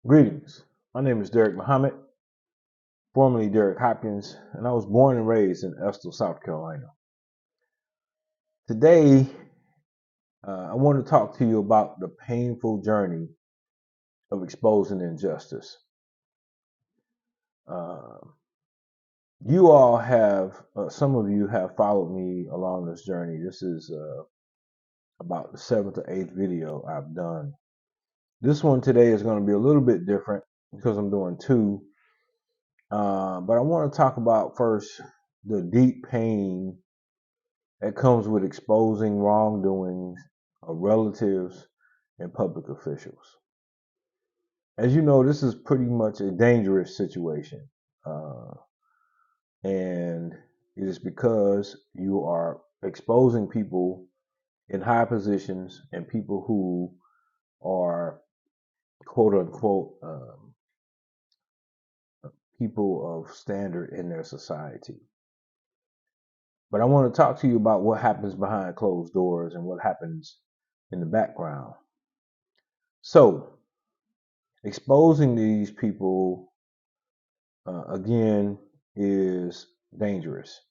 Greetings. My name is Derek Muhammad, formerly Derek Hopkins, and I was born and raised in Estill, South Carolina. Today, I want to talk to you about the painful journey of exposing injustice. Uh, you all have, some of you have followed me along this journey. This is about the seventh or eighth video I've done. This one today is going to be a little bit different because I'm doing two. But I want to talk about first the deep pain that comes with exposing wrongdoings of relatives and public officials. As you know, this is pretty much a dangerous situation. Uh, and it is because you are exposing people in high positions and people who are quote unquote people of standard in their society. But I want to talk to you about what happens behind closed doors and what happens in the background. So, exposing these people again is dangerous.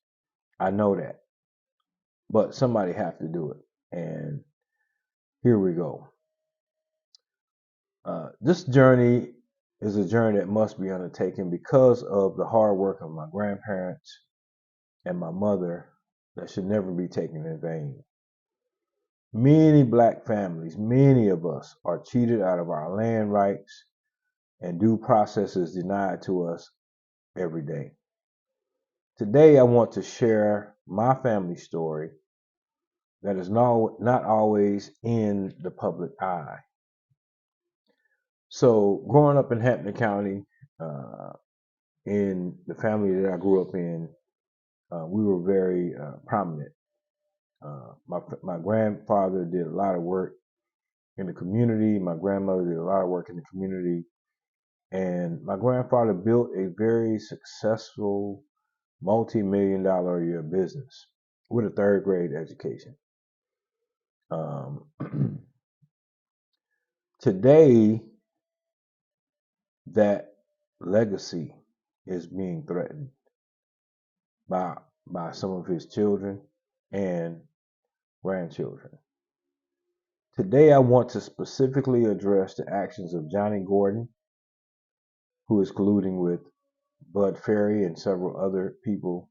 I know that, but somebody have to do it. And here we go. This journey is a journey that must be undertaken because of the hard work of my grandparents and my mother that should never be taken in vain. Many black families, many of us, are cheated out of our land rights and due process is denied to us every day. Today, I want to share my family story that is not always in the public eye. So, growing up in Hampton County, uh, in the family that I grew up in, we were very prominent. My grandfather did a lot of work in the community. My grandmother did a lot of work in the community. And my grandfather built a very successful multi-million dollar a year business with a third grade education. Um, Today, that legacy is being threatened by by some of his children and grandchildren. Today, I want to specifically address the actions of Johnny Gordon, who is colluding with Bud Ferry and several other people,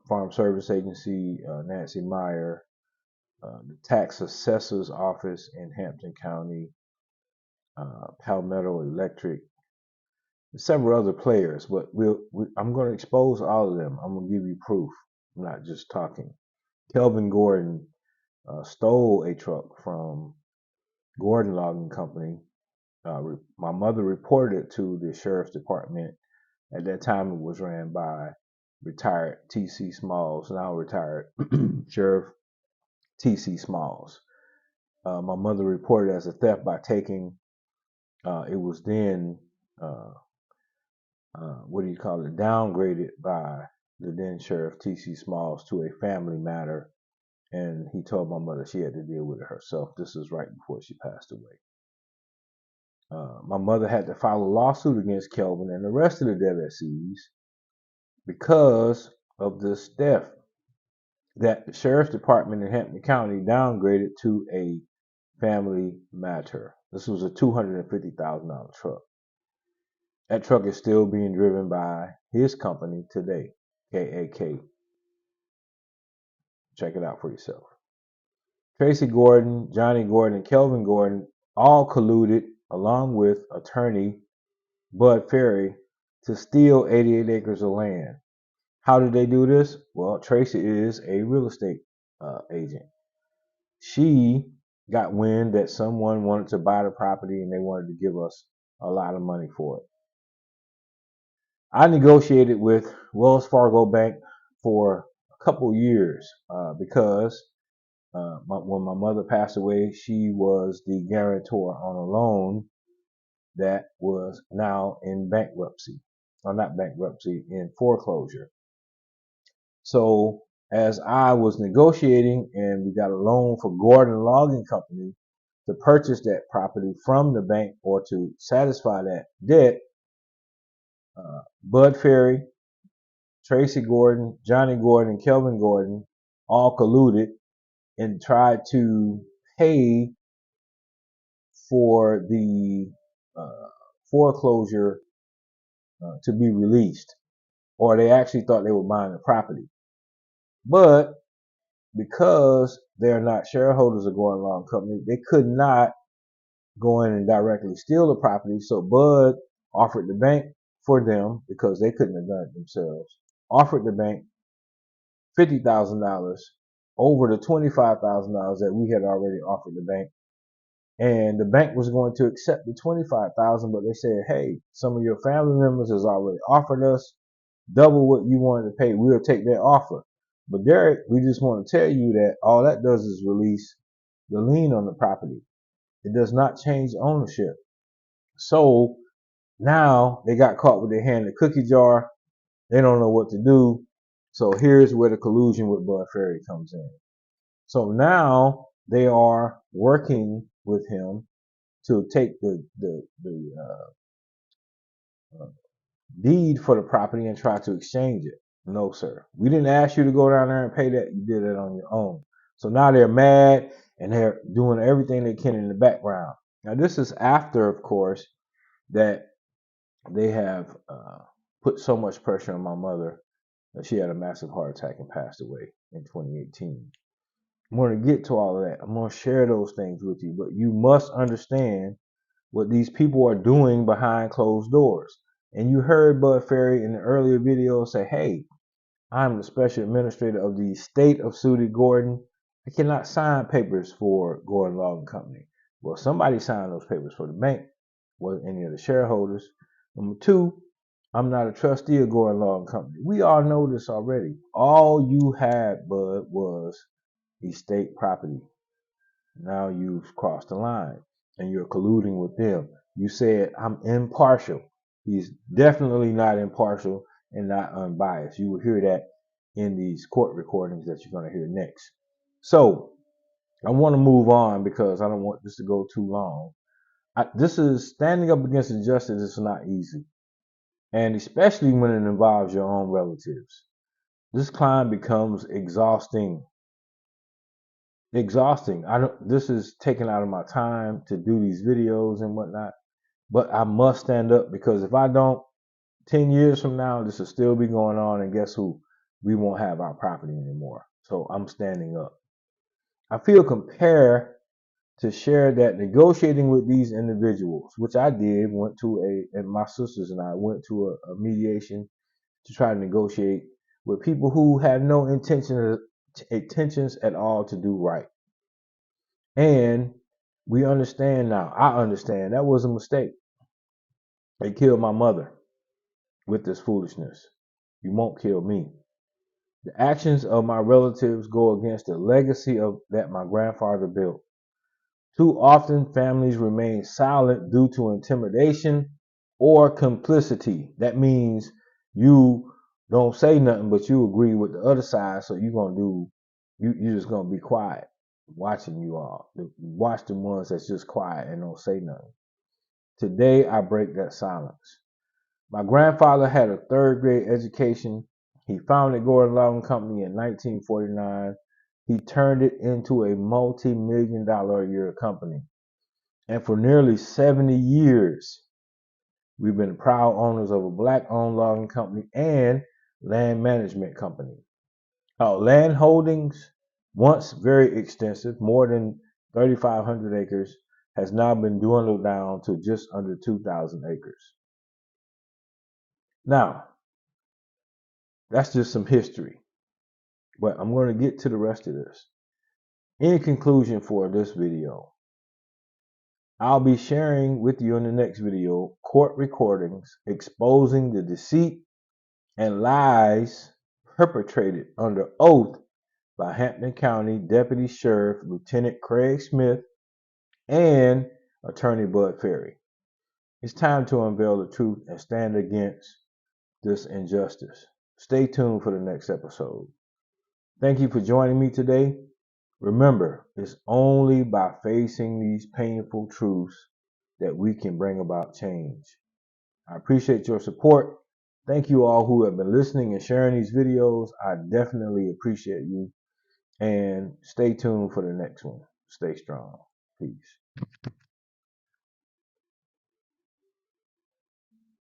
Farm Service Agency, Nancy Meyer, the Tax Assessor's Office in Hampton County, Palmetto Electric, and several other players. But I'm going to expose all of them. I'm going to give you proof. I'm not just talking. Kelvin Gordon stole a truck from Gordon Logging Company. My mother reported it to the sheriff's department. At that time, it was ran by retired T.C. Smalls, now retired Sheriff T.C. Smalls. My mother reported as a theft by taking, it was then, uh, downgraded by the then Sheriff T.C. Smalls to a family matter. And he told my mother she had to deal with it herself. This is right before she passed away. My mother had to file a lawsuit against Kelvin and the rest of the Devesees because of this theft that the sheriff's department in Hampton County downgraded to a family matter. This was a $250,000 truck. That truck is still being driven by his company today, KAK. Check it out for yourself. Tracy Gordon, Johnny Gordon, and Kelvin Gordon all colluded along with attorney Bud Ferry to steal 88 acres of land. How did they do this? Well, Tracy is a real estate agent. She got wind that someone wanted to buy the property and they wanted to give us a lot of money for it. I negotiated with Wells Fargo Bank for a couple years because when my mother passed away, she was the guarantor on a loan that was now in bankruptcy, or not bankruptcy, in foreclosure. So as I was negotiating and we got a loan for Gordon Logging Company, to purchase that property from the bank or to satisfy that debt, Bud Ferry, Tracy Gordon, Johnny Gordon, and Kelvin Gordon all colluded and tried to pay for the uh, foreclosure to be released, or they actually thought they were buying the property. But because they're not shareholders of Going Long Company, they could not go in and directly steal the property. So Bud offered the bank for them, because they couldn't have done it themselves, offered the bank $50,000 over the $25,000 that we had already offered the bank. And the bank was going to accept the $25,000, but they said, hey, some of your family members has already offered us double what you wanted to pay. We'll take that offer. But Derek, we just want to tell you that all that does is release the lien on the property. It does not change ownership. So now they got caught with their hand in the cookie jar. They don't know what to do. So here's where the collusion with Bud Ferry comes in. So now they are working with him to take the deed for the property and try to exchange it. No, sir. We didn't ask you to go down there and pay that. You did it on your own. So now they're mad and they're doing everything they can in the background. Now, this is after, of course, that they have put so much pressure on my mother that she had a massive heart attack and passed away in 2018. I'm going to get to all of that. I'm going to share those things with you, but you must understand what these people are doing behind closed doors. And you heard Bud Ferry in the earlier video say, hey, I'm the special administrator of the state of Sudi Gordon. I cannot sign papers for Gordon Law Company. Well, somebody signed those papers for the bank. Wasn't any of the shareholders. Number two, I'm not a trustee of Gordon Law Company. We all know this already. All you had, Bud, was estate property. Now you've crossed the line and you're colluding with them. You said, I'm impartial. He's definitely not impartial and not unbiased. You will hear that in these court recordings that you're going to hear next. So I want to move on because I don't want this to go too long. This is standing up against injustice. It's not easy. And especially when it involves your own relatives. This climb becomes exhausting. This is taking out of my time to do these videos and whatnot, but I must stand up, because if I don't, 10 years from now, this will still be going on, and guess who? We won't have our property anymore. So I'm standing up. I feel compelled to share that negotiating with these individuals, which I did, and my sisters and I went to a mediation to try to negotiate with people who had no intentions at all to do right. And we understand now. I understand that was a mistake. They killed my mother with this foolishness. You won't kill me. The actions of my relatives go against the legacy that my grandfather built. Too often, families remain silent due to intimidation or complicity. That means you don't say nothing, but you agree with the other side, so you're just gonna be quiet, watching you all. Watch the ones that's just quiet and don't say nothing. Today, I break that silence. My grandfather had a third grade education. He founded Gordon Loudon Company in 1949. He turned it into a multi-million-dollar a year company. And for nearly 70 years, we've been proud owners of a black-owned logging company and land management company. Our land holdings, once very extensive, more than 3,500 acres, has now been dwindled down to just under 2,000 acres. Now, that's just some history, but I'm going to get to the rest of this. In conclusion for this video, I'll be sharing with you in the next video court recordings exposing the deceit and lies perpetrated under oath by Hampton County Deputy Sheriff Lieutenant Craig Smith and Attorney Bud Ferry. It's time to unveil the truth and stand against this injustice. Stay tuned for the next episode. Thank you for joining me today. Remember, it's only by facing these painful truths that we can bring about change. I appreciate your support. Thank you all who have been listening and sharing these videos. I definitely appreciate you. And stay tuned for the next one. Stay strong. Peace.